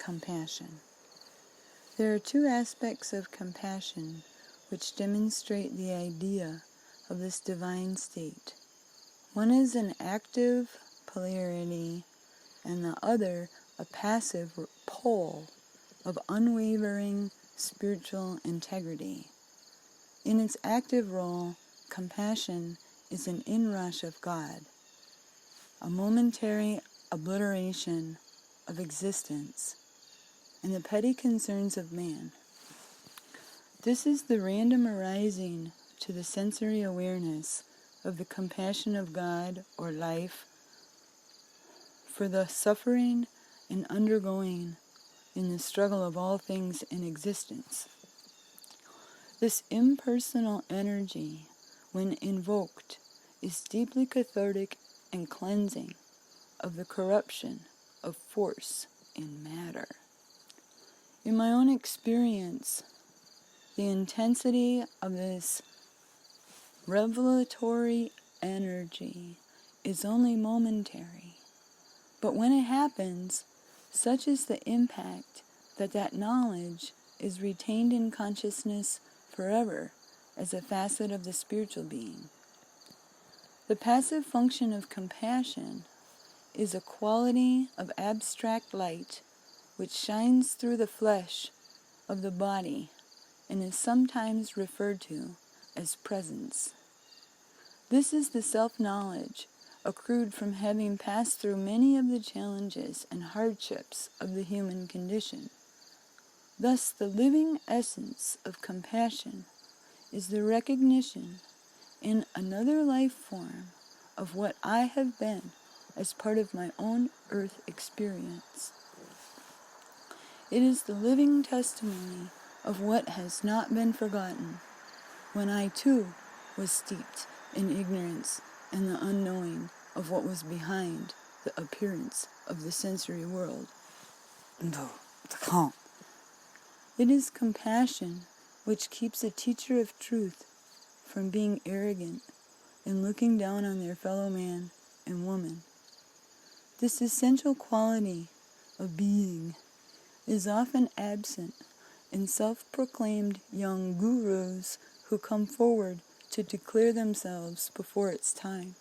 compassion. There are two aspects of compassion which demonstrate the idea of this divine state. One is an active polarity, and the other a passive pole of unwavering spiritual integrity. In its active role, compassion is an inrush of God, a momentary obliteration of existence and the petty concerns of man. This is the random arising to the sensory awareness of the compassion of God or life for the suffering and undergoing in the struggle of all things in existence. This impersonal energy, when invoked, is deeply cathartic and cleansing of the corruption of force in matter. In my own experience, the intensity of this revelatory energy is only momentary, but when it happens, such is the impact that knowledge is retained in consciousness forever as a facet of the spiritual being. The passive function of compassion is a quality of abstract light which shines through the flesh of the body and is sometimes referred to as presence. This is the self-knowledge accrued from having passed through many of the challenges and hardships of the human condition. Thus, the living essence of compassion is the recognition in another life form of what I have been as part of my own earth experience. It is the living testimony of what has not been forgotten, when I too was steeped in ignorance and the unknowing of what was behind the appearance of the sensory world. It is compassion which keeps a teacher of truth from being arrogant and looking down on their fellow man and woman. This essential quality of being is often absent in self-proclaimed young gurus who come forward to declare themselves before its time,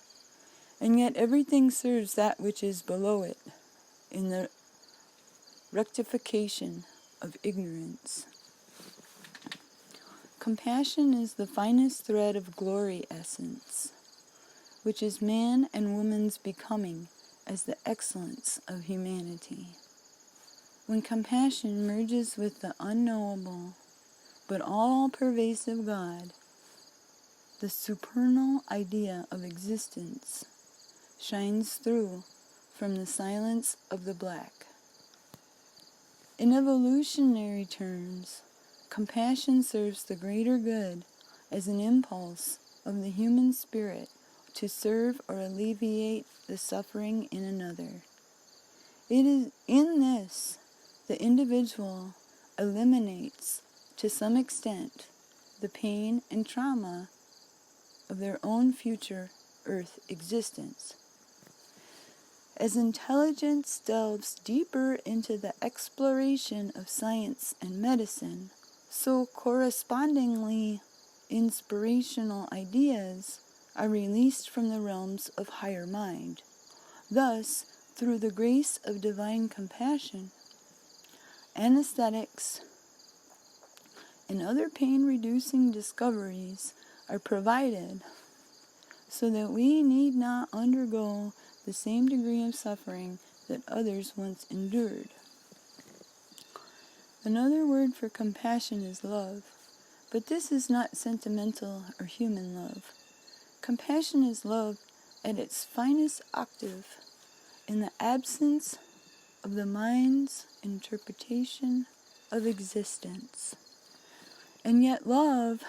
and yet everything serves that which is below it in the rectification of ignorance. Compassion is the finest thread of glory essence, which is man and woman's becoming as the excellence of humanity. When compassion merges with the unknowable but all-pervasive God, the supernal idea of existence shines through from the silence of the black. In evolutionary terms, compassion serves the greater good as an impulse of the human spirit to serve or alleviate the suffering in another. It is in this the individual eliminates, to some extent, the pain and trauma of their own future earth existence. As intelligence delves deeper into the exploration of science and medicine, so correspondingly inspirational ideas are released from the realms of higher mind. Thus, through the grace of divine compassion, anesthetics and other pain-reducing discoveries are provided so that we need not undergo the same degree of suffering that others once endured. Another word for compassion is love, but this is not sentimental or human love. Compassion is love at its finest octave in the absence of the mind's interpretation of existence. And yet love,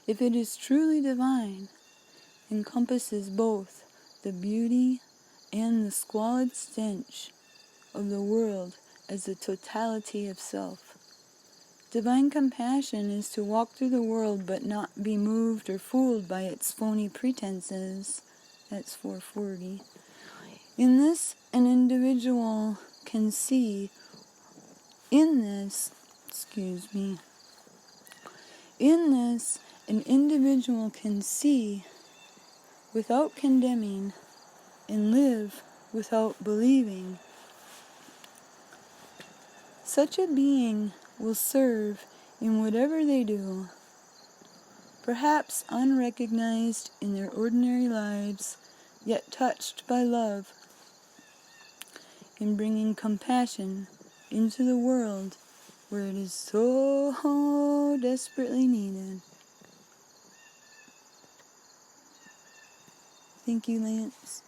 if it is truly divine, encompasses both the beauty and the squalid stench of the world as the totality of self. Divine compassion is to walk through the world but not be moved or fooled by its phony pretenses. That's 440. In this, an individual can see an individual can see without condemning and live without believing. Such a being will serve in whatever they do, perhaps unrecognized in their ordinary lives, yet touched by love, in bringing compassion into the world where it is so desperately needed. Thank you, Lance.